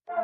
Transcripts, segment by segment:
Woo!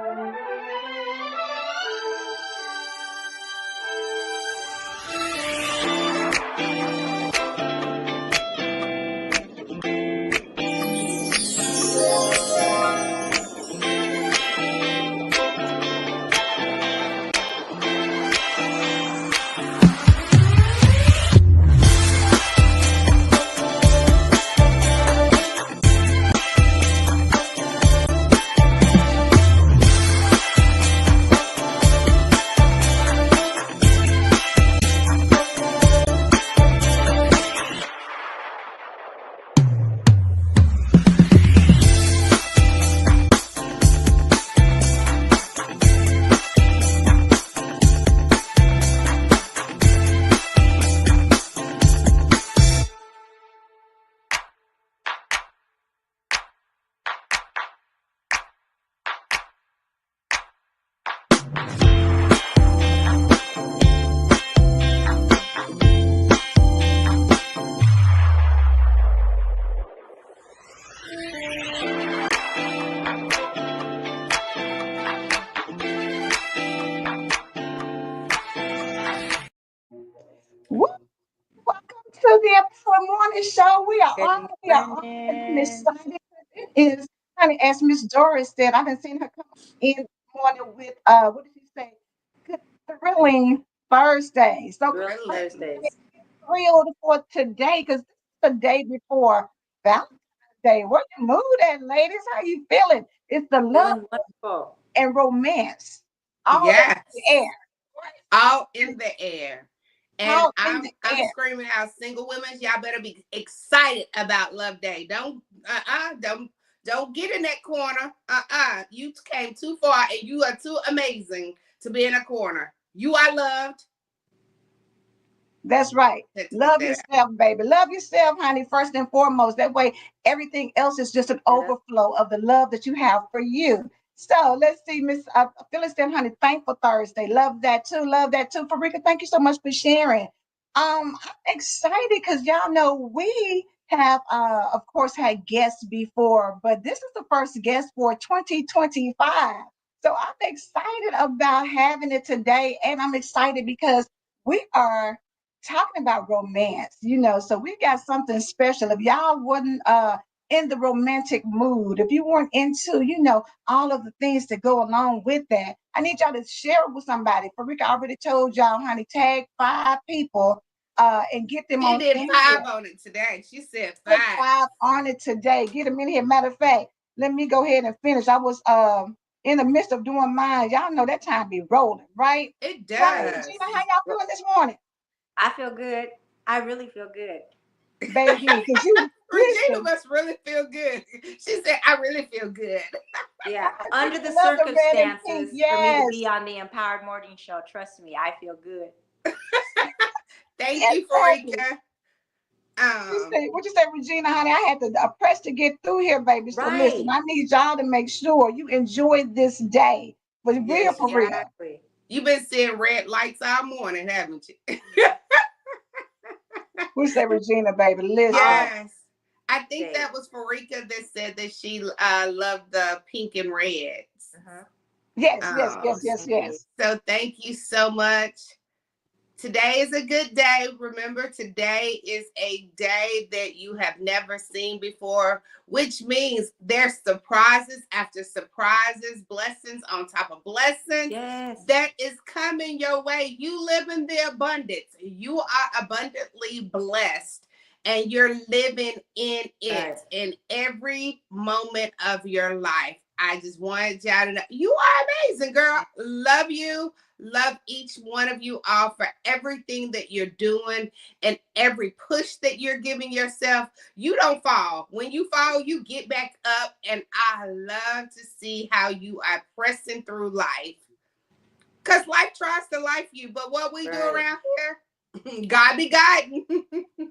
Welcome to the episode morning show. We are Good on. We are on. And I'm morning. excited. It is, honey, as Miss Doris said, I've been seeing her come in the morning with what did she say? Good thrilling Thursday. So Real Thursdays. thrilled for today because this is the day before Valentine's Day. What your mood at, ladies? How you feeling? It's the love Feeling wonderful. and romance all in the Yes, air. all in the air. And All in I'm the I'm air. screaming out, single women, y'all better be excited about Love Day. Don't get in that corner. You came too far and you are too amazing to be in a corner. You are loved. That's right. Had to get Love that out. yourself, baby. Love yourself, honey, first and foremost. That way, everything else is just an Yeah. overflow of the love that you have for you. So let's see, Miss Phyllis, then, honey, thankful Thursday. Love that too. Love that too. Farika, thank you so much for sharing. I'm excited because y'all know we have, of course, had guests before, but this is the first guest for 2025. So I'm excited about having it today, and I'm excited because we are talking about romance, so we got something special. If y'all wasn't in the romantic mood, if you weren't into, all of the things that go along with that, I need y'all to share it with somebody. Farika already told y'all, honey, tag 5 people and get them She on did in here. 5 on it today. She said Put 5. 5 on it today. Get them in here. Matter of fact, let me go ahead and finish. I was in the midst of doing mine. Y'all know that time be rolling, right? It Right. does. Regina, how y'all feeling this morning? I feel good. I really feel good. Baby, because you Regina listen, must really feel good. She said, I really feel good. Yeah. Under the love the red and pink. circumstances, for me to Yes, be on the Empowered Morning Show, trust me, I feel good. Thank you, exactly. Farika. What you say, Regina, honey? I had to press to get through here, baby. So listen, Right. I need y'all to make sure you enjoy this day. For real, for real. Exactly. You've been seeing red lights all morning, haven't you? What you say, Regina, baby? Listen. All Yes. I think day. that was Farika that said that she loved the pink and reds. Uh-huh. Yes, yes, Oh, yes, yes, Indeed. yes. so thank you so much. Today is a good day. Remember, today is a day that you have never seen before, which means there's surprises after surprises, blessings on top of blessings Yes. that is coming your way. You live in the abundance. You are abundantly blessed and you're living in Right. it in every moment of your life. I just wanted y'all to know you are amazing, girl. Love you. Love each one of you all for everything that you're doing and every push that you're giving yourself. You don't fall. When you fall, you get back up. And I love to see how you are pressing through life. Because life tries to life you. But what we do Right. around here, God be guiding.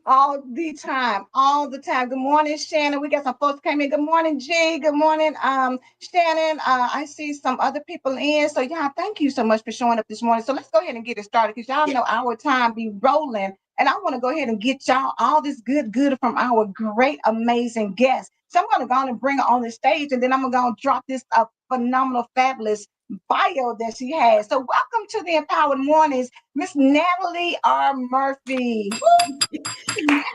All the time, all the time. Good morning, Shannon. We got some folks came in. Good morning, G. Good morning, Shannon. I see some other people in. So y'all, thank you so much for showing up this morning. So let's go ahead and get it started because y'all Yeah. know our time be rolling. And I want to go ahead and get y'all all this good from our great, amazing guests. So I'm going to go on and bring her on the stage, and then I'm going to drop this phenomenal, fabulous bio that she has. So welcome to the Empowered Mornings, Miss Natalie R. Murphy.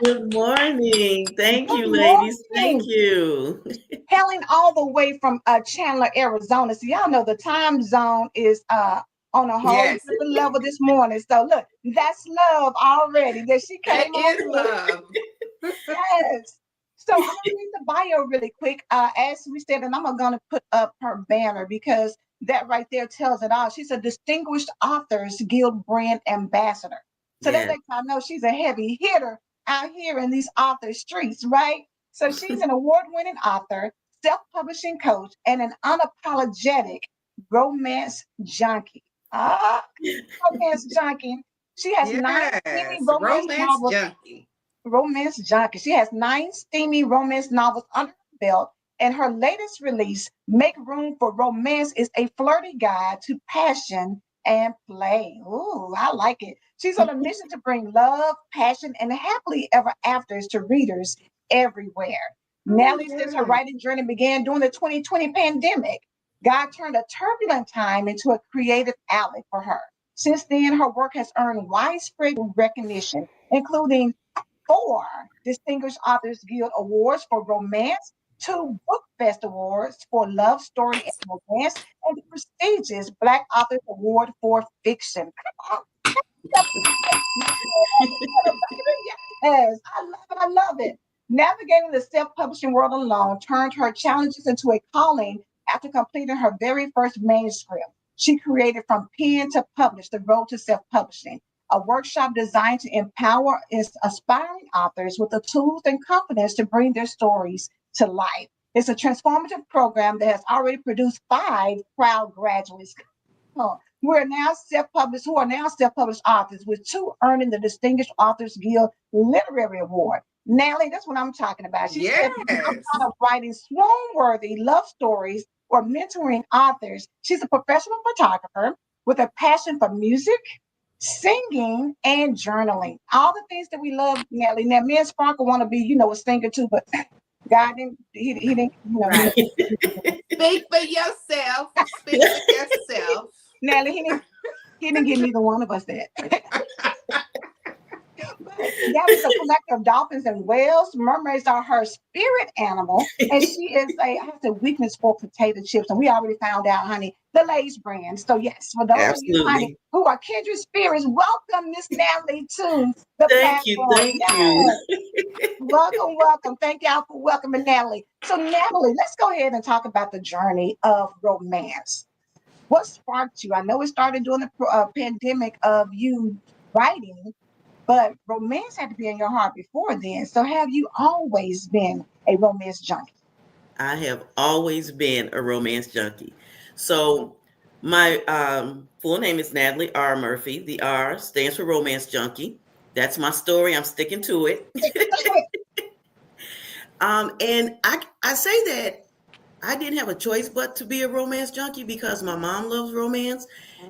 Good morning. Thank Good you, ladies. Thank morning. you. Hailing all the way from Chandler, Arizona. So y'all know the time zone is on a whole Yes, different level this morning. So look, that's love already that she that came is on here. love. Yes. So I'm gonna read the bio really quick. As we said, and I'm gonna put up her banner because that right there tells it all. She's a distinguished authors guild brand ambassador. So that Yes. lets I know she's a heavy hitter out here in these author streets, right? So she's an award-winning author, self-publishing coach, and an unapologetic romance junkie. Ah, romance junkie. She has 9 steamy Yes, romance romance novels junkie. romance junkie. She has 9 steamy romance novels under her belt, and her latest release, Make Room for Romance, is a flirty guide to passion and play. Ooh, I like it. She's on a mission to bring love, passion, and happily ever afters to readers everywhere. Oh, Nellie says her yeah. writing journey began during the 2020 pandemic. God turned a turbulent time into a creative outlet for her. Since then, her work has earned widespread recognition, including 4 Distinguished Authors Guild Awards for romance, 2 Book Fest Awards for love, story, and romance, and the prestigious Black Authors Award for fiction. Come Yes, I love it. I love it. Navigating the self publishing world alone turned her challenges into a calling after completing her very first manuscript. She created From Pen to Publish, The Road to Self Publishing, a workshop designed to empower aspiring authors with the tools and confidence to bring their stories to life. It's a transformative program that has already produced 5 proud graduates who are now self-published authors, with 2 earning the Distinguished Authors Guild Literary Award. Natalie, that's what I'm talking about. She said, Yes. outside of writing swoon-worthy love stories or mentoring authors, she's a professional photographer with a passion for music, singing, and journaling. All the things that we love, Natalie. Now, me and Sparkle want to be, a singer too, but God didn't, he didn't, Right. Speak for yourself. Speak for yourself. Natalie, he didn't give neither one of us that. But Gabby's a collector of dolphins and whales. Mermaids are her spirit animal, and she is has a weakness for potato chips. And we already found out, honey, the Lay's brand. So yes, for those of you, honey, Absolutely. who are kindred spirits, welcome Miss Natalie to the Thank you. platform. Thank you. Yes, welcome, welcome. Thank y'all for welcoming Natalie. So Natalie, let's go ahead and talk about the journey of romance. What sparked you? I know it started during the pandemic of you writing, but romance had to be in your heart before then. So have you always been a romance junkie? I have always been a romance junkie. So my full name is Natalie R. Murphy. The R stands for romance junkie. That's my story. I'm sticking to it. And I say that I didn't have a choice but to be a romance junkie because my mom loves romance.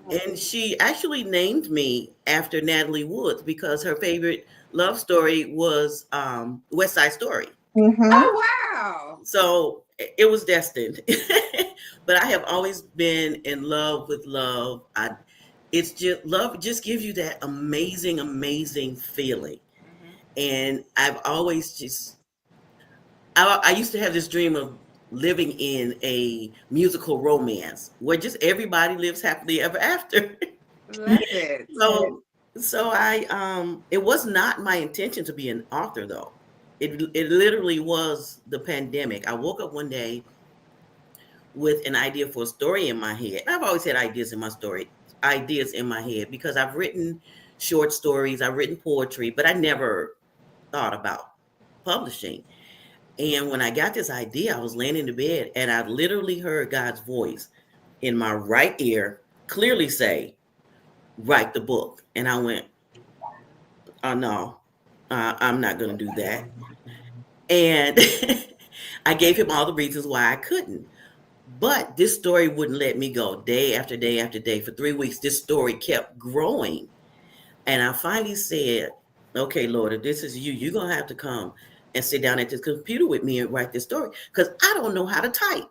And she actually named me after Natalie Woods because her favorite love story was West Side Story. Mm-hmm. Oh, wow. So it was destined. But I have always been in love with love. It's just love just gives you that amazing, amazing feeling. Mhm. And I've always I used to have this dream of living in a musical romance where just everybody lives happily ever after. Love it. So so it was not my intention to be an author though. It literally was the pandemic. I woke up one day with an idea for a story in my head. I've always had ideas in my head because I've written short stories, I've written poetry, but I never thought about publishing. And when I got this idea, I was laying in the bed and I literally heard God's voice in my right ear clearly say, write the book. And I went, oh no, I'm not going to do that. And I gave him all the reasons why I couldn't. But this story wouldn't let me go day after day after day. For 3 weeks, this story kept growing. And I finally said, okay, Lord, if this is you, you're going to have to come and sit down at this computer with me and write this story because I don't know how to type.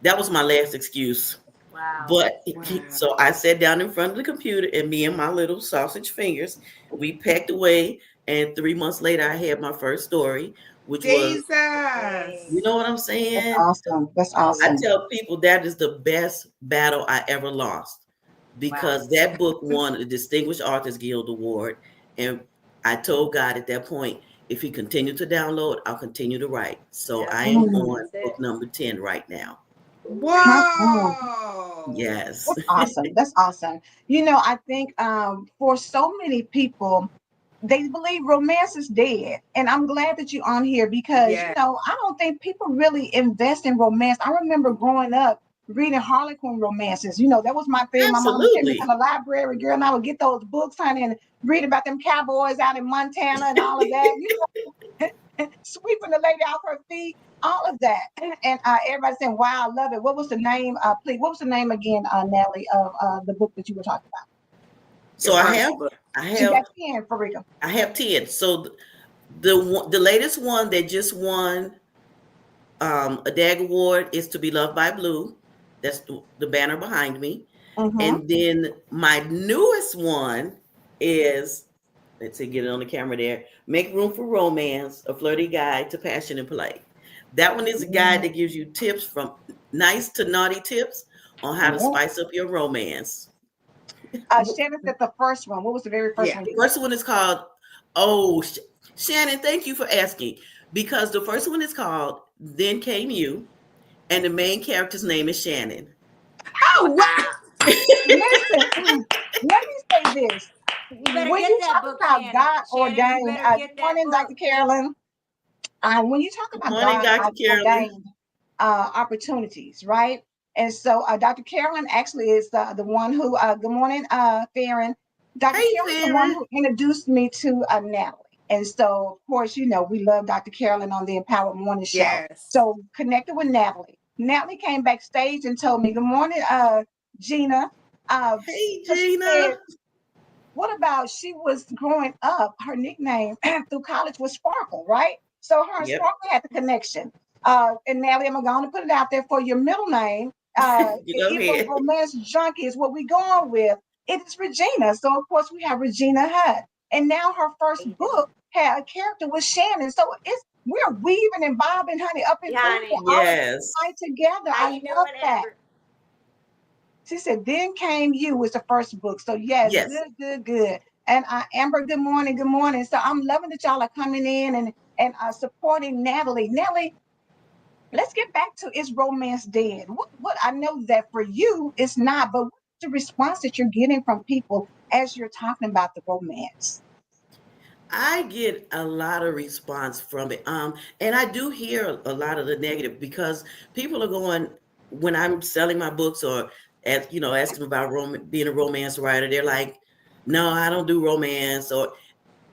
That was my last excuse. Wow. But Wow. so I sat down in front of the computer, and me and my little sausage fingers, we packed away. And 3 months later, I had my first story, which was, Jesus. you know what I'm That's saying? awesome. That's I awesome. tell people that is the best battle I ever lost, Wow. because that book won a Distinguished Authors Guild Award. And I told God at that point, if he continued to download, I'll continue to write. So Yep. I am Mm, on That's it. book number 10 right now. come on. Whoa. Yes. That's awesome. That's awesome. I think for so many people, they believe romance is dead. And I'm glad that you're on here because, Yeah. I don't think people really invest in romance. I remember growing up reading Harlequin romances. That was my thing. My mom would take me to Absolutely. the library, girl, and I would get those books, honey, and read about them cowboys out in Montana and all of that. Sweeping the lady off her feet, all of that. And everybody saying, wow, I love it. What was the name, please? What was the name again, Natalie, of the book that you were talking about? Your So I first have book. I You got have 10 for Rico. I have 10. So the latest one that just won a DAG award is To Be Loved by Blue. That's the banner behind me. Mm-hmm. And then my newest one is, let's see, get it on the camera there. Make Room for Romance, a flirty guide to passion and play. That one is a guide that gives you tips, from nice to naughty tips on how to Yeah. spice up your romance. Shannon said the first one. What was the very first Yeah. one The you said? first one is called, oh, Shannon, thank you for asking. Because the first one is called Then Came You, and the main character's name is Shannon. Oh, Wow. what? Listen, let me say this. You better When get you that talk book, about Shannon. God Shannon, you ordained, better good get that morning, book. Dr. Carolyn. When you talk Good about morning, God Dr. Carolyn. ordained opportunities, right? And so Dr. Carolyn actually is the one who, good morning, Farron. Dr. Hey, Carolyn is the one Farron. who introduced me to Natalie. And so, of course, we love Dr. Carolyn on the Empowered Morning Show. Yes. So connected with Natalie. Natalie came backstage and told me, good morning, Gina. Hey, So she said, Gina. what about she was growing up, her nickname through college was Sparkle, right? So her and Yep. Sparkle had the connection. And Natalie, I'm going to put it out there for your middle name. Go Even ahead. Romance Junkie is what we're going with. It is Regina. So, of course, we have Regina Hutt. And now her first book had a character with Shannon. So we're weaving and bobbing, honey, up and through Honey, all of Yes. it together. how I you love doing, that. Amber? She said, Then Came You was the first book. So, yes, Yes. good, good, good. And Amber, good morning, good morning. So, I'm loving that y'all are coming in and supporting Natalie. Natalie, let's get back to Is Romance Dead? What I know that for you, it's not, but what's the response that you're getting from people as you're talking about the romance? I get a lot of response from it. And I do hear a lot of the negative, because people are going, when I'm selling my books, or asking about being a romance writer, they're like, no, I don't do romance. Or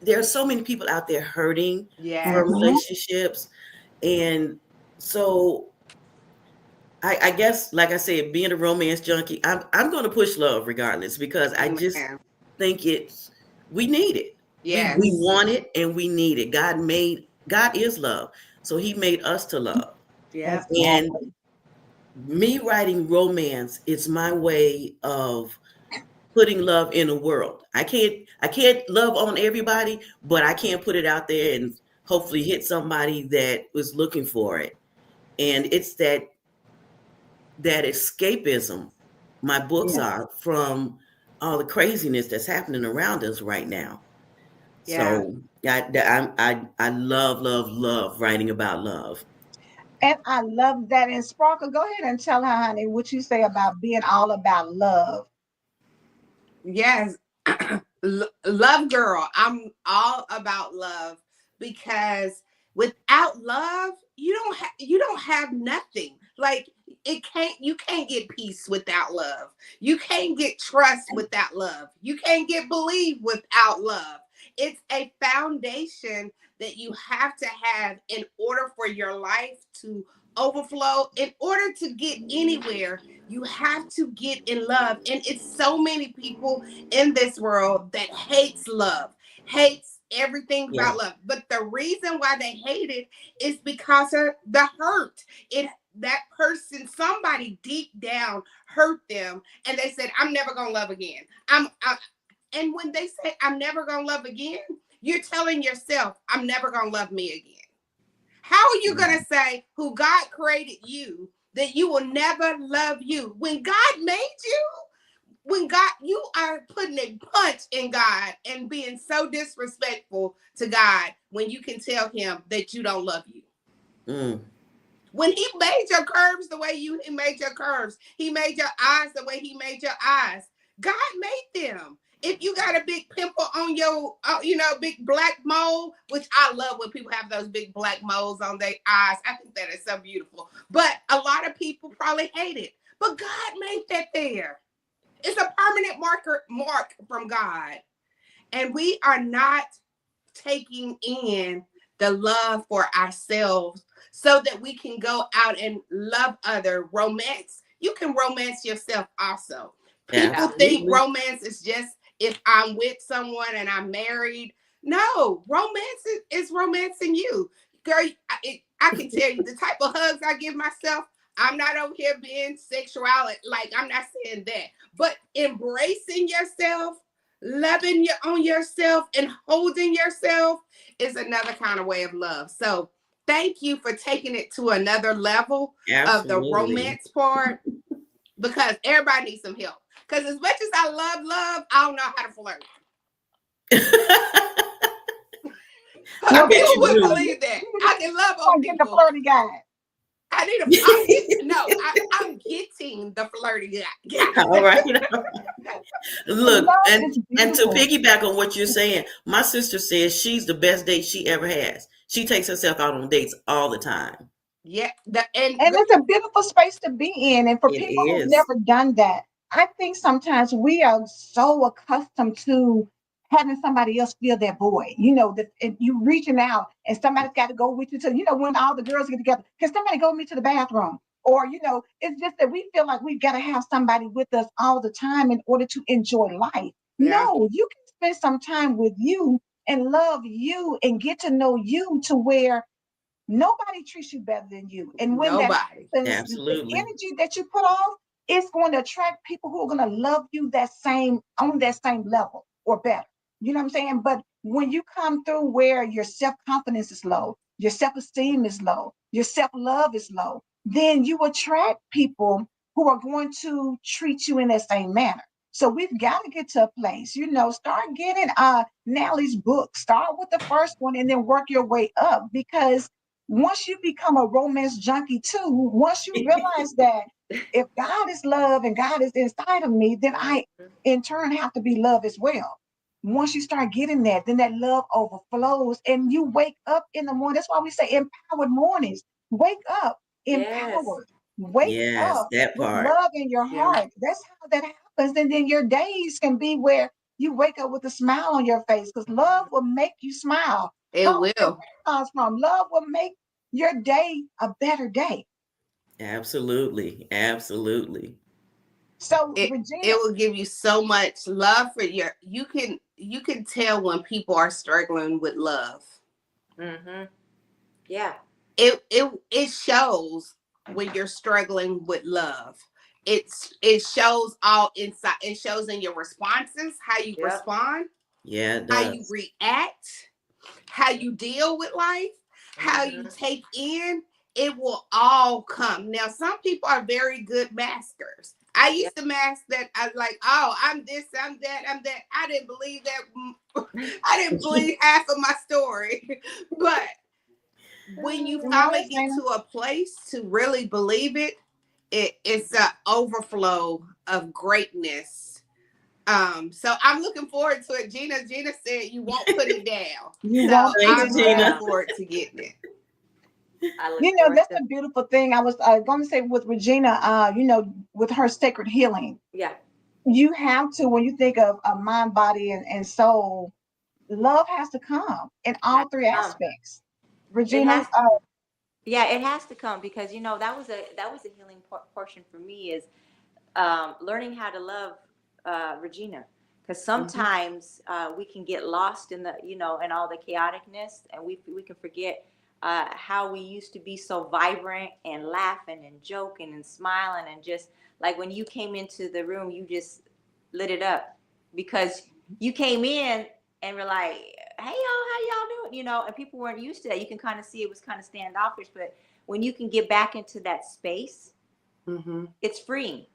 there are so many people out there hurting from Yes. Mm-hmm. relationships. And so I guess, like I said, being a romance junkie, I'm going to push love regardless, because I just Amen. think we need it. We Yes. want it, and we need it. God is love. So he made us to love. Yep. And Exactly. me writing romance is my way of putting love in the world. I can't love on everybody, but I can put it out there and hopefully hit somebody that was looking for it. And it's that escapism my books Yeah. are, from all the craziness that's happening around us right now. Yeah. So I love, love, love writing about love. And I love that. And Sparkle, go ahead and tell her, honey, what you say about being all about love. Yes. Love girl. I'm all about love, because without love, you don't have nothing. Like, you can't get peace without love. You can't get trust without love. You can't get believe without love. It's a foundation that you have to have in order for your life to overflow. In order to get anywhere, you have to get in love. And it's so many people in this world that hates love, hates everything Yeah. about love. But the reason why they hate it is because of the hurt. It That person, somebody somebody deep down hurt them and they said, I'm never going to love again. And when they say, I'm never going to love again, you're telling yourself, I'm never going to love me again. How are you going to say who God created you that you will never love you? When God made you, when God, you are putting a punch in God and being so disrespectful to God when you can tell him that you don't love you. When he made your curves the way he made your curves, he made your eyes the way he made your eyes. God made them. If you got a big pimple on your, big black mole, which I love when people have those big black moles on their eyes. I think that is so beautiful. But a lot of people probably hate it. But God made that there. It's a permanent mark from God. And we are not taking in the love for ourselves so that we can go out and love other. Romance. You can romance yourself also. People think romance is just if I'm with someone and I'm married. No, romance is romancing you. Girl, I can tell you the type of hugs I give myself. I'm not over here being sexual. Like, I'm not saying that. But embracing yourself, loving on yourself, and holding yourself is another kind of way of love. So thank you for taking it to another level of the romance part, because everybody needs some help. Because as much as I love, I don't know how to flirt. People wouldn't believe that. I can love on people. Get the flirty guy. I'm getting the flirty guy. All right. Look, and to piggyback on what you're saying, my sister says she's the best date she ever has. She takes herself out on dates all the time. Yeah. And it's a beautiful space to be in. And for people who've never done that, I think sometimes we are so accustomed to having somebody else feel their void. You know, if you reaching out and somebody's got to go with you to, when all the girls get together, can somebody go with me to the bathroom? Or, it's just that we feel like we've got to have somebody with us all the time in order to enjoy life. Yeah. No, you can spend some time with you and love you and get to know you to where nobody treats you better than you. And when that happens, absolutely, the energy that you put off, it's going to attract people who are going to love you on that same level or better. You know what I'm saying? But when you come through where your self-confidence is low, your self-esteem is low, your self-love is low, then you attract people who are going to treat you in that same manner. So we've got to get to a place, start getting Natalie's book. Start with the first one and then work your way up, because once you become a romance junkie too, once you realize that if God is love and God is inside of me, then I in turn have to be love as well. Once you start getting that, then that love overflows and you wake up in the morning. That's why we say empowered mornings. Wake up empowered. Wake up that with part. love in your heart. That's how that happens. And then your days can be where you wake up with a smile on your face, because love will make you smile. It will. From love will make your day a better day. Absolutely. So Regina, it will give you so much love for you can tell when people are struggling with love. Yeah. It shows when you're struggling with love. It shows all inside. It shows in your responses, how you respond. Yeah, it does. How you react, how you deal with life, how you take in. It will all come. Now, some people are very good maskers. I used to mask that. I was like, oh, I'm this, I'm that, I'm that. I didn't believe that. I didn't believe half of my story. But when you finally get to a place to really believe it, it's an overflow of greatness. So I'm looking forward to it. Gina said you won't put it down. I'm looking forward to getting it. That's a beautiful thing. I was going to say with Regina, with her sacred healing. Yeah. You have to, when you think of mind, body, and soul, love has to come in all three aspects. Regina, it has to come, because that was a healing portion for me, is learning how to love Regina, because sometimes we can get lost in the in all the chaoticness, and we can forget how we used to be so vibrant and laughing and joking and smiling, and just like when you came into the room, you just lit it up because you came in and were like, "Hey y'all, how y'all doing?" You know, and people weren't used to that. You can kind of see it was kind of standoffish, but when you can get back into that space, it's freeing.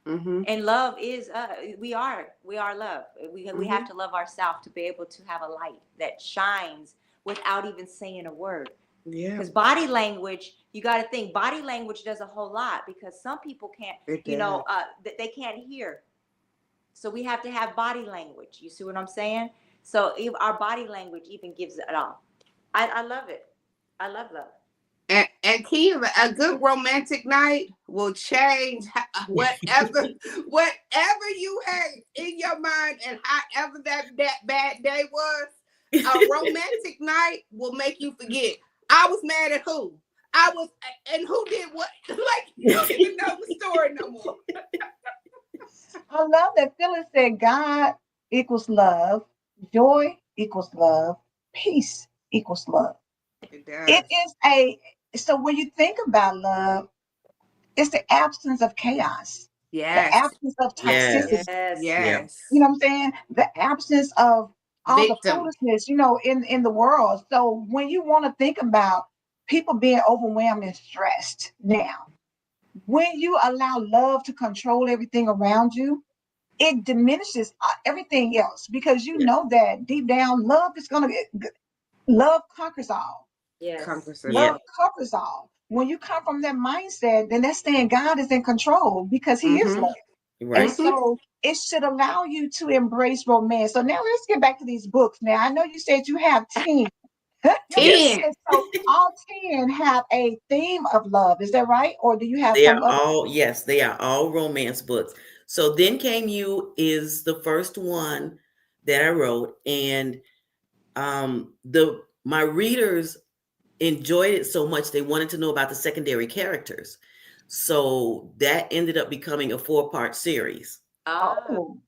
And love is we are love. We have to love ourselves to be able to have a light that shines without even saying a word. Yeah. Because body language, you got to think body language does a whole lot, because some people can't, they can't hear. So we have to have body language. You see what I'm saying? So if our body language even gives it all. I love it. I love love. And Keith, a good romantic night will change whatever you had in your mind, and however that bad day was. A romantic night will make you forget. I was mad at who? And who did what? Like, you don't even know the story no more. I love that Phyllis said God equals love, joy equals love, peace equals love. It does. It is so when you think about love, it's the absence of chaos, the Yes. absence of toxicity. Yes. You know what I'm saying? The absence of all the Victim. foolishness, in the world. So when you want to think about people being overwhelmed and stressed now, when you allow love to control everything around you, it diminishes everything else, because you know that deep down, love conquers all. Conquers it Love all. covers all. When you come from that mindset, then that's saying God is in control because He is love. And Right. so it should allow you to embrace romance. So now let's get back to these books. Now, I know you said you have 10. 10. And so all 10 have a theme of love. Is that right? Or do you have They some are other? all, yes, they are all romance books. So Then Came You is the first one that I wrote, and the my readers enjoyed it so much they wanted to know about the secondary characters. So that ended up becoming a 4-part series. Oh,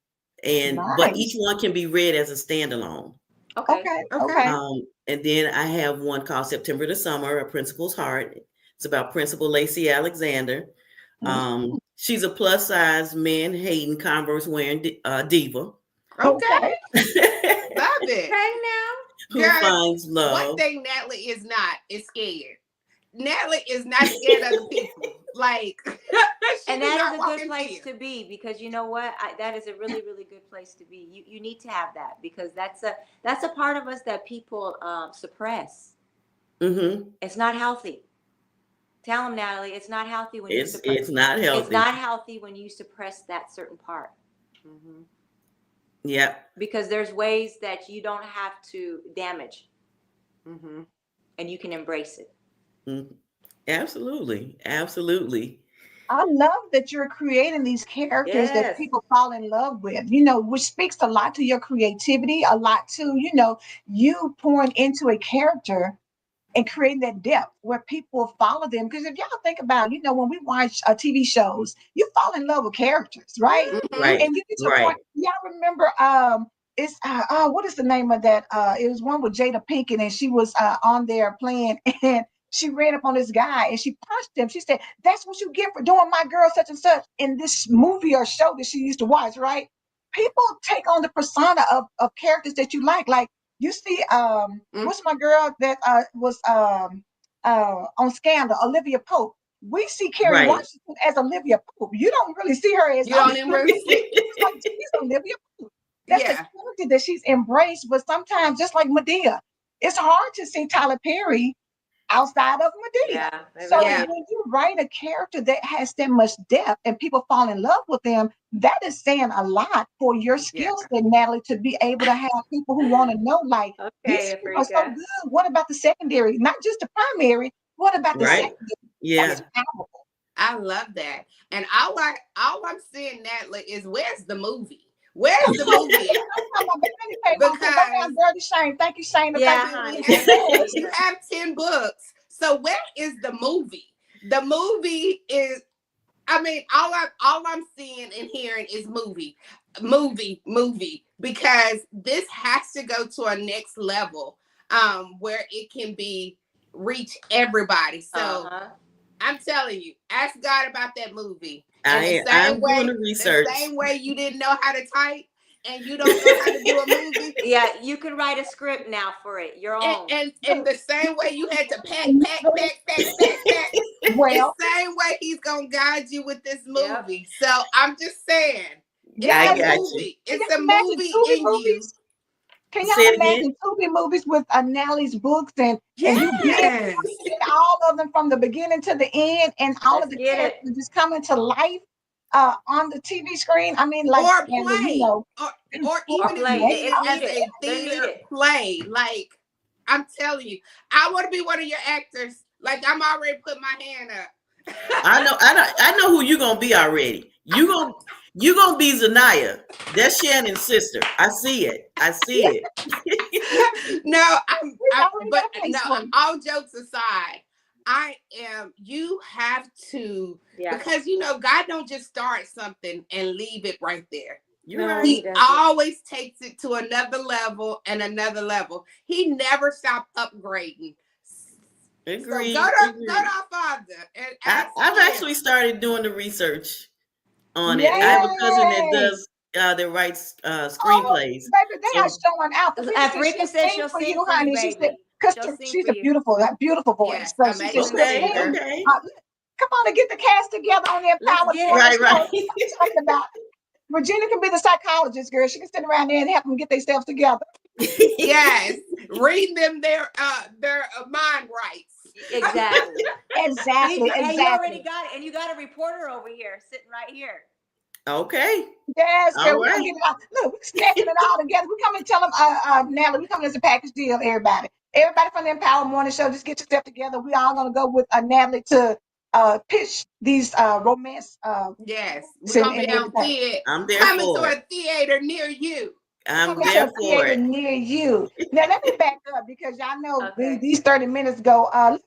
But each nice. one can be read as a standalone. Okay. Okay, Okay. okay. And then I have one called September to Summer, A Principal's Heart. It's about Principal Lacey Alexander. She's a plus size man hating Converse wearing diva Okay. Okay. Love it. Okay now. who Girl, finds one love. thing Natalie is not is scared. Natalie is not scared of the people. Like, she And do that not is a walk good in place fear. to be, because you know what? That is a really, really good place to be. You need to have that, because that's a part of us that people suppress. Mm-hmm. It's not healthy. Tell them, Natalie, it's not healthy when you suppress. It's not It's healthy. not healthy when you suppress that certain part, Yeah. because there's ways that you don't have to damage, and you can embrace it. Mhm. Absolutely. Absolutely. I love that you're creating these characters that Yes. people fall in love with, which speaks a lot to your creativity, a lot to, you pouring into a character and creating that depth where people follow them. Because if y'all think about, when we watch TV shows, you fall in love with characters, right? Right. And you get to a Right. point, y'all remember, it's what is the name of that? It was one with Jada Pinkett, and she was on there playing, and she ran up on this guy and she punched him. She said, "That's what you get for doing my girl such and such," in this movie or show that she used to watch, right? People take on the persona of characters that you like. Like you see, what's my girl that was on Scandal, Olivia Pope. We see Kerry Right. Washington as Olivia Pope. You don't really see her as You don't even really see. it's like she's Olivia Pope. That's the Yeah. character that she's embraced. But sometimes, just like Medea, it's hard to see Tyler Perry outside of Medea. Yeah. So Yeah. when you write a character that has that much depth and people fall in love with them, that is saying a lot for your Yeah. skill set, Natalie, to be able to have people who want to know, like, these Okay, people are so Afrika. good. What about the secondary? Not just the primary. What about the Right. secondary? Yeah. That's powerful. I love that. And all I'm seeing, Natalie, is where's the movie? Where's the movie at? Go Because down, Dirty Shane. Thank you, Shane. Yeah, we honey. have, Thank you, you Afrika. have 10 books. So where is the movie? The movie is, I mean, all I'm seeing and hearing is movie, because this has to go to a next level, where it can be reach everybody. So Uh-huh. I'm telling you, ask God about that movie. I'm doing the research. The same way you didn't know how to type and you don't know how to do a movie. Yeah, you can write a script now for it, your own. And the same way you had to pack. Well, The same way he's gonna guide you with this movie. So I'm just saying, yes. I got you. Can It's y'all a imagine movie Tubi in you. movies? Can Say y'all it again. imagine Tubi movies with Natalie's books and you Yes. get all of them from the beginning to the end and all Let's of the get it. characters just coming to life on the TV screen? I mean, like, Or and, play. you know, Or even if play. you did it It's as needed. a They're theater needed. play, like I'm telling you, I want to be one of your actors. Like I'm already put my hand up. I know who you gonna be already. You gonna be Zanaya. That's Shannon's sister. I see it. No, already but got a place no, for you. all jokes aside, you have to, because God don't just start something and leave it right there. You're No, right. He doesn't. always takes it to another level and another level. He never stopped upgrading. Agreed. So go to our Father and ask I've him. actually started doing the research on it. Yay! I have a cousin that does that writes Oh, screenplays. baby, they are So showing out. Africa said she'll sing for you, honey. She said, baby. because She'll sing she's for a you. beautiful voice. Yes, So she said amazing she'll okay, sing. singer. Come on and get the cast together on the Let's Empowered get it. Woman right. Show. I'm talking about Regina can be the psychologist, girl. She can sit around there and help them get themselves together. Yes, read them their mind rights. Exactly. Exactly. Hey, you already got it. And you got a reporter over here, sitting right here. Okay. Yes, girl. All We're gonna right. get it all. Look, we're snatching it all together. We come and tell them, Natalie, we coming as a package deal, everybody. Everybody from the Empower Morning Show, just get yourself together. We all gonna go with Natalie to pitch these romance Yes, we're gonna be on theater. I'm there Coming for to it. a theater near you. I'm coming to there a for theater it. near you. Now let me back up because y'all know Okay. these 30 minutes go. And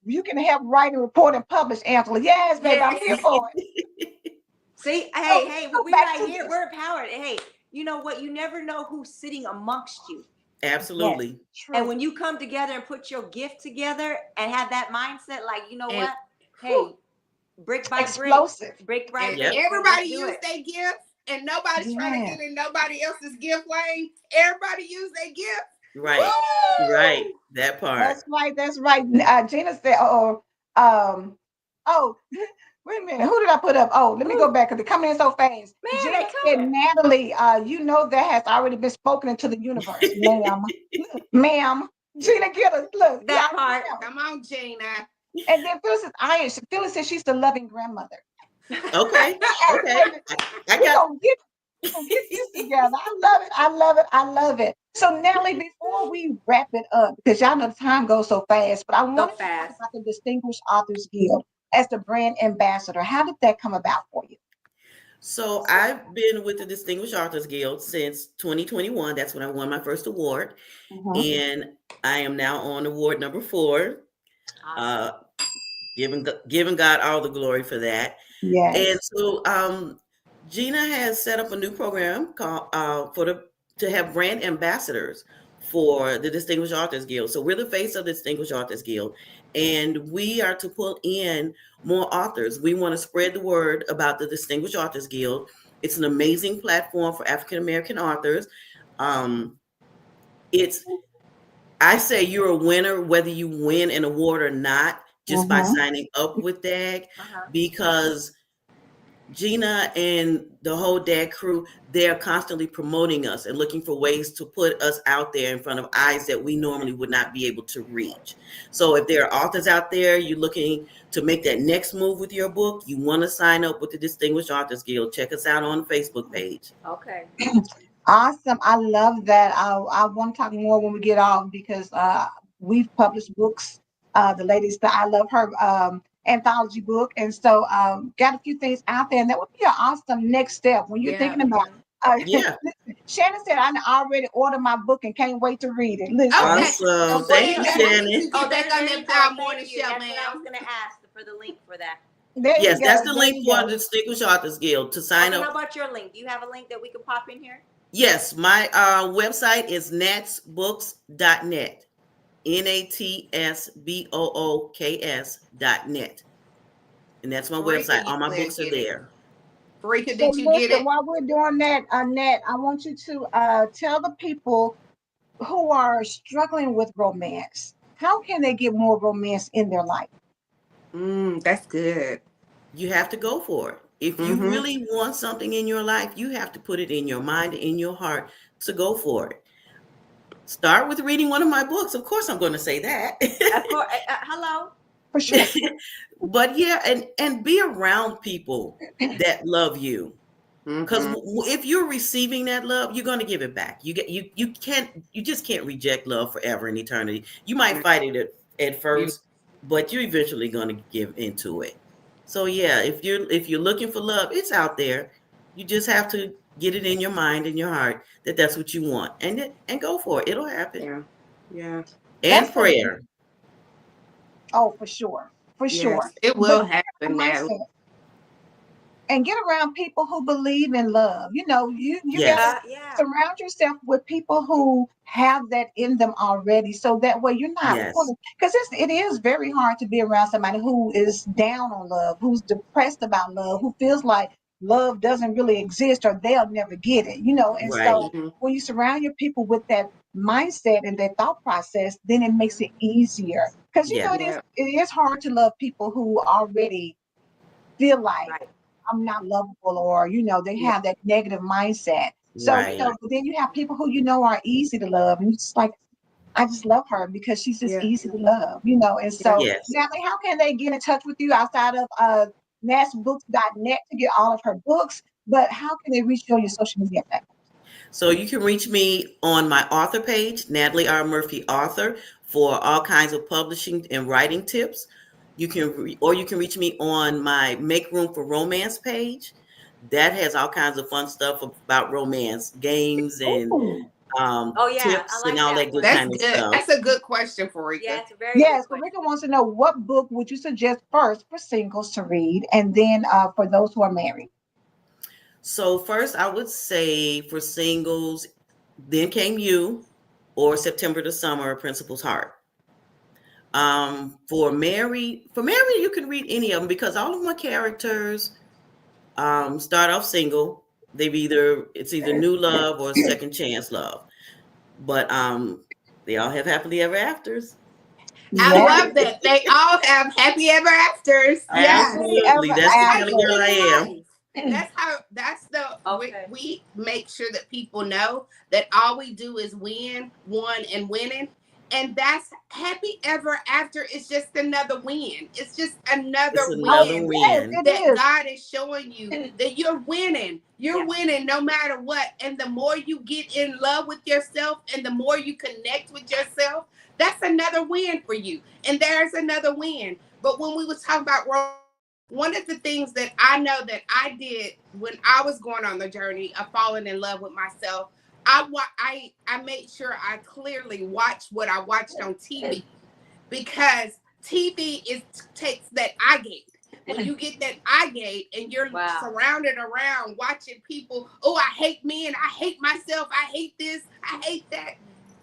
you can help write and report and publish, Angela. Yes, baby, I'm here for it. See, So, hey, go we back right to here. this. We're empowered. Hey, you know what? You never know who's sitting amongst you. Absolutely. True. And when you come together and put your gift together and have that mindset, like, you know And- what? Hey, brick by Explosive. brick by And brick. everybody Let's do use it. their gift, and nobody's trying to Yeah. get in nobody else's gift lane. Everybody use their gift. Right. Woo! Right. That part. That's right. Gina said, oh, wait a minute. Who did I put up? Oh, let me go back because they're coming in so fast. Man, Gina they said, coming. Natalie, you know that has already been spoken into the universe, ma'am. Ma'am. Gina, get us. Look. That y'all part. know. Come on, Gina. And then Phyllis says, Phyllis says she's the loving grandmother. Okay. Okay. I We're got gonna get this together. I love it. So Natalie, before we wrap it up, because y'all know the time goes so fast, but I wanted to talk about the Distinguished Authors Guild as the brand ambassador. How did that come about for you? So I've been with the Distinguished Authors Guild since 2021. That's when I won my first award. And I am now on award number 4. Awesome. Giving God all the glory for that. Yes. And so Gina has set up a new program called to have brand ambassadors for the Distinguished Authors Guild. So we're the face of the Distinguished Authors Guild, and we are to pull in more authors. We want to spread the word about the Distinguished Authors Guild. It's an amazing platform for African American authors. I say you're a winner whether you win an award or not, just by signing up with DAG, because Gina and the whole DAG crew, they're constantly promoting us and looking for ways to put us out there in front of eyes that we normally would not be able to reach. So if there are authors out there, you're looking to make that next move with your book, you want to sign up with the Distinguished Authors Guild. Check us out on the Facebook page. Okay. Awesome. I love that. I want to talk more when we get off because we've published books. The ladies that I love her anthology book. And so got a few things out there. And that would be an awesome next step when you're thinking about Yeah. Shannon said, I already ordered my book and can't wait to read it. Listen. Awesome. Thank you, Shannon. Get back on the Empower Morning Show, That's man. what I was going to ask for the link for that. Yes, that's the link for the Distinguished Authors Guild to sign up. How about your link? Do you have a link that we can pop in here? Yes, my website is natsbooks.net. NATSBOOKS.net. And that's my Farika, website. you All my did books are get it. there. Farika, So did you get listen, it? while we're doing that, Annette, I want you to tell the people who are struggling with romance, how can they get more romance in their life? That's good. You have to go for it. If you Mm-hmm. really want something in your life, you have to put it in your mind, in your heart to go for it. Start with reading one of my books. Of course, I'm going to say that. Of course. Hello. For sure. But yeah, and be around people that love you. Because Mm-hmm. if you're receiving that love, you're going to give it back. You just can't reject love forever and eternity. You might fight it at You, first, but you're eventually going to give into it. So yeah, if you're looking for love, it's out there. You just have to get it in your mind and your heart that that's what you want, and go for it. It'll happen. yeah. Yeah. And That's the prayer. oh, for sure. For sure. Yes, it But will the happen, Natalie. mindset and get around people who believe in love. You know, you got to Yes. Yeah. surround yourself with people who have that in them already, so that way you're not Yes. pulling. Because it is very hard to be around somebody who is down on love, who's depressed about love, who feels like love doesn't really exist or they'll never get it. You know, and so Right. Mm-hmm. when you surround your people with that mindset and that thought process, then it makes it easier. Because you know Yeah. Yeah. it is hard to love people who already feel like Right. I'm not lovable, or they Yeah. have that negative mindset. So Right. but then you have people who are easy to love, and it's like I just love her because she's just Yeah. easy to love. And Yeah. so Yes. Natalie, how can they get in touch with you outside of nashbooks.net to get all of her books? But how can they reach you on your social media platforms? So you can reach me on my author page, Natalie R. Murphy Author, for all kinds of publishing and writing tips. Or you can reach me on my Make Room for Romance page. That has all kinds of fun stuff about romance, games and Ooh. Oh yeah, I tips and like all that that good one. That's kind of good. stuff. That's a good question, Yeah, Farika. it's a very good Yes, question. Rika wants to know what book would you suggest first for singles to read, and then for those who are married. So first, I would say for singles, Then Came You, or September to Summer, Principal's Heart. For married, you can read any of them because all of my characters start off single. It's either new love or second chance love, but they all have happily ever afters. I Yes, love that. They all have happy ever afters. Yes. happily Absolutely, ever that's That's the how kind of you after. girl live I am. life. That's the Okay. we make sure that people know that all we do is win, one and winning. And that's happy ever after is just another win. It's just It's another Oh, another win yes, win. that it God is showing you that you're winning. You're Yeah. winning no matter what. And the more you get in love with yourself and the more you connect with yourself, that's another win for you. And there's another win. But when we was talking about one of the things that I know that I did when I was going on the journey of falling in love with myself, I made sure I clearly watched what I watched on TV, because TV takes that eye gate. When you get that eye gate and you're Wow. surrounded around watching people, oh, I hate men, I hate myself, I hate this, I hate that.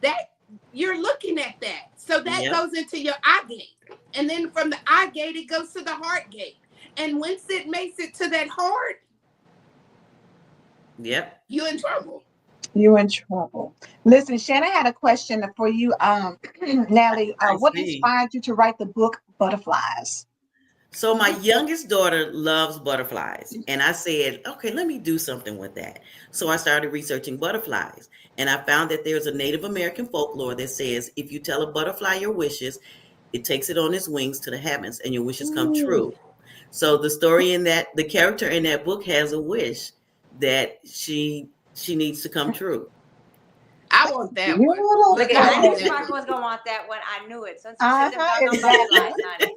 That you're looking at that. So that Yep. goes into your eye gate. And then from the eye gate, it goes to the heart gate. And once it makes it to that heart, Yep. you're in trouble. you're in trouble. Listen, Shannon had a question for you, Natalie. I What see. inspired you to write the book Butterflies? So my youngest daughter loves butterflies, and I said, okay, let me do something with that. So I started researching butterflies, and I found that there's a Native American folklore that says if you tell a butterfly your wishes, it takes it on its wings to the heavens, and your wishes come Ooh, true. So the character in that book has a wish that she needs to come true. I want that one. Look Look, at, I I knew want beautiful. that Sparkle one. was gonna want that one. I knew it. Since you said them Uh-huh, doggone exactly. butterflies, honey.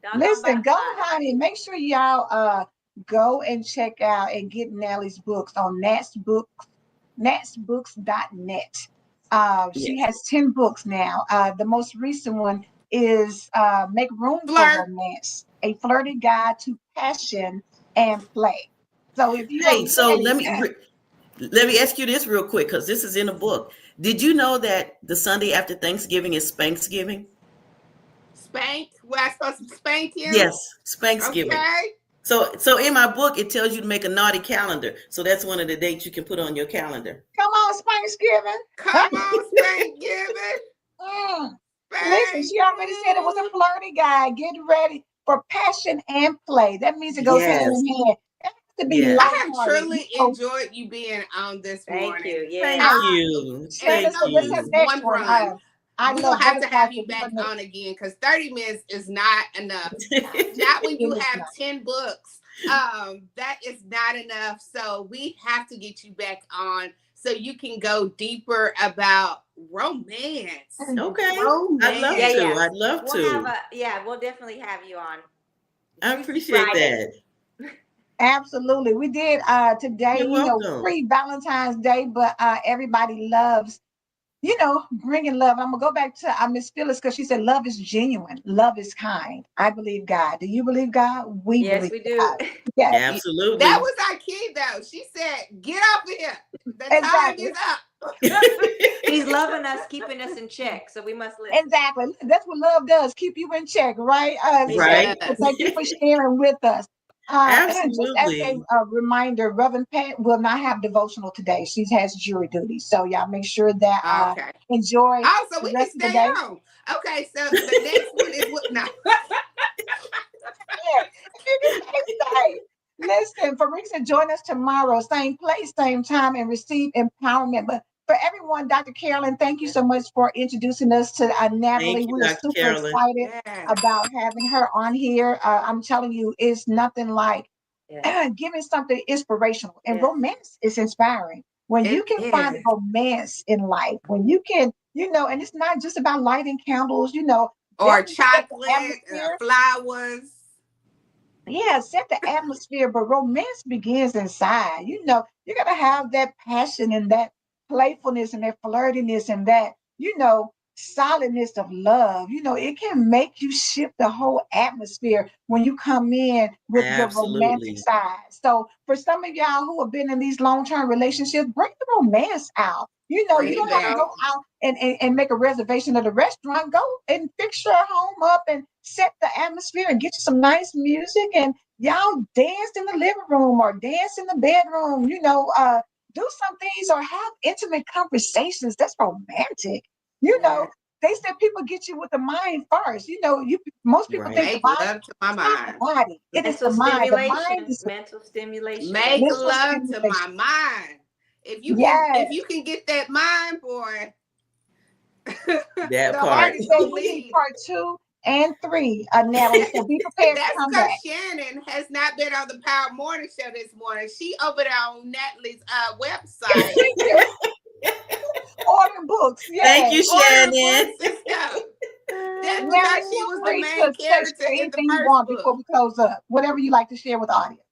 Doggone Listen, go, butterflies. honey. Make sure y'all go and check out and get Natalie's books on natsbooks.net. She Yes. has 10 books now. The most recent one is Make Room for Flirt. Romance, a flirty guide to passion and play. So if you are Hey, so ready, let me ask you this real quick because this is in a book. Did you know that the Sunday after Thanksgiving is Spanksgiving? Spank? Where I supposed to spank you? Yes, Spanksgiving. Okay. So in my book, it tells you to make a naughty calendar. So that's one of the dates you can put on your calendar. Come on, Thanksgiving. Come on, Thanksgiving. Listen, she already said it was a flirty guy. Get ready for passion and play. That means it goes hand Yes. in hand. It has to be Yes. I have lighthearted. truly enjoyed you being on this Thank morning. you. Thank Yeah. you. And Thank So let's have this you. next one one. run. I We'll love have to butterflies have you with back butternuts. on again because 30 minutes is not enough. Not when you It is have not. 10 books. That is not enough. So we have to get you back on so you can go deeper about romance. Okay. I'd love Yeah, Romance. yeah. to. I'd love We'll to. we'll definitely have you on I Tuesday, appreciate Friday. that. Absolutely. We did today, You're welcome. pre-Valentine's Day, but everybody loves, bringing love. I'm gonna go back to Miss Phyllis because she said love is genuine, love is kind. I believe God. Do you believe God? We Yes, believe we do. God. Yes, That Absolutely. was our key, though. She said, get off of here. The time exactly. is up. He's loving us, keeping us in check, so we must listen. Exactly. That's what love does. Keep you in check, right? It Right. So does. thank you for sharing with us. Just as a Absolutely. reminder, Reverend Pat will not have devotional today. She has jury duty. So y'all make sure that Okay. enjoy Oh, so the we can rest of the stay day. on. Okay, so the next one is what? No. Yeah, if you can stay. Listen, Farisa, join us tomorrow, same place, same time, and receive empowerment. But for everyone, Dr. Carolyn, thank you so much for introducing us to Thank Natalie. you, We are Dr. super Carolyn. excited Yes, about having her on here. I'm telling you, it's nothing like Yeah. giving something inspirational, and Yes. romance is inspiring. When you it can find is. romance in life, when you can, and it's not just about lighting candles, Or definitely set the chocolate, atmosphere. flowers. Yeah, set the atmosphere, but romance begins inside. You gotta have that passion and that playfulness and that flirtiness and that, solidness of love. It can make you shift the whole atmosphere when you come in with your romantic Absolutely. side. So for some of y'all who have been in these long-term relationships, bring the romance out. You Bring There it don't you have to back. go go. out and make a reservation at a restaurant. Go and fix your home up and set the atmosphere and get you some nice music and y'all dance in the living room or dance in the bedroom, do some things or have intimate conversations. That's romantic. You know, Yes. they said people get you with the mind first. Most people Right. think the Make body, love to my it's not the mind. body. It is Mental the mind. The mind stimulation. is the Mental stimulation. That's Make what mental love to my stimulation. mind. If Yes. you can get that mind, boy, That the heart part. Natalie is said gonna we need lead. part 2 and 3, Natalie. So be prepared to That's come because back. Shannon has not been on the Power Morning Show this morning. She over there on Natalie's website Order books. Thank Yes. you, ordering Shannon. books and stuff. That's Natalie, because she feel was the free main to character share in the anything you first want before book. we close up. Whatever you like to share with the audience.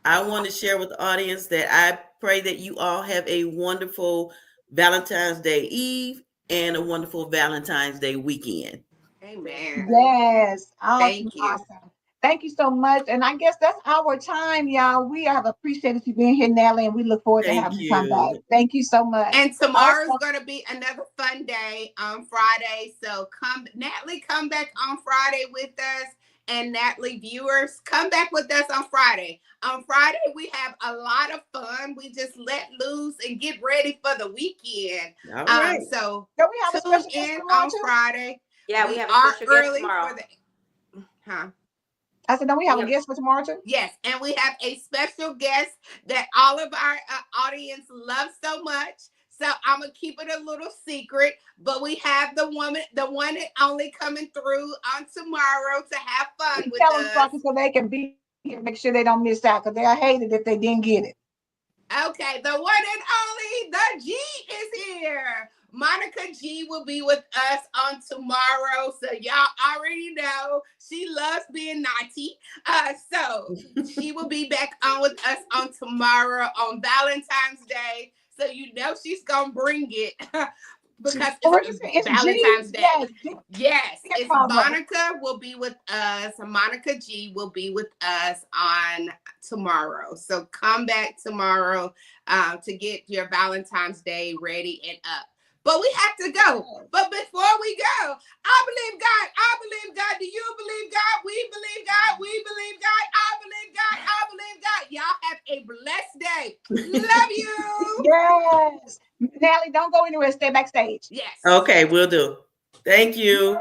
I want to share with the audience that I pray that you all have a wonderful Valentine's Day Eve and a wonderful Valentine's Day weekend. Amen. Yes. Awesome. Thank you. Awesome. Thank you so much. And I guess that's our time, y'all. We have appreciated you being here, Natalie, and we look forward to Thank having you come back. you. Thank you so much. And tomorrow's Also, gonna be another fun day on Friday. So Natalie, come back on Friday with us. And Natalie viewers, come back with us on Friday. On Friday, we have a lot of fun. We just let loose and get ready for the weekend. All right. So don't we have a tune special guest in tomorrow on too? Friday. Yeah, we We have a are special guest early tomorrow. for the huh. I said, don't we have We a have guest for tomorrow too? Yes, and we have a special guest that all of our audience loves so much. So I'm gonna keep it a little secret, but we have the one and only coming through on tomorrow to have fun with Tell them, us. Sparky, so they can be here, make sure they don't miss out, because they'll hate it if they didn't get it. Okay, the one and only, the G is here. Monica G will be with us on tomorrow. So y'all already know she loves being naughty. So she will be back on with us on tomorrow on Valentine's Day. So you know she's gonna bring it because it's It's G. Valentine's Day. Yes. G. Yes, Can't it's call her. Monica will be with us. Monica G will be with us on tomorrow. So come back tomorrow to get your Valentine's Day ready and up. but we have to go. But before we go, I believe God. I believe God. Do you believe God? We believe God. We believe God. I believe God. I believe God. Y'all have a blessed day. Love you. Yes. Natalie, don't go anywhere. Stay backstage. Yes. Okay, we'll do. Thank you.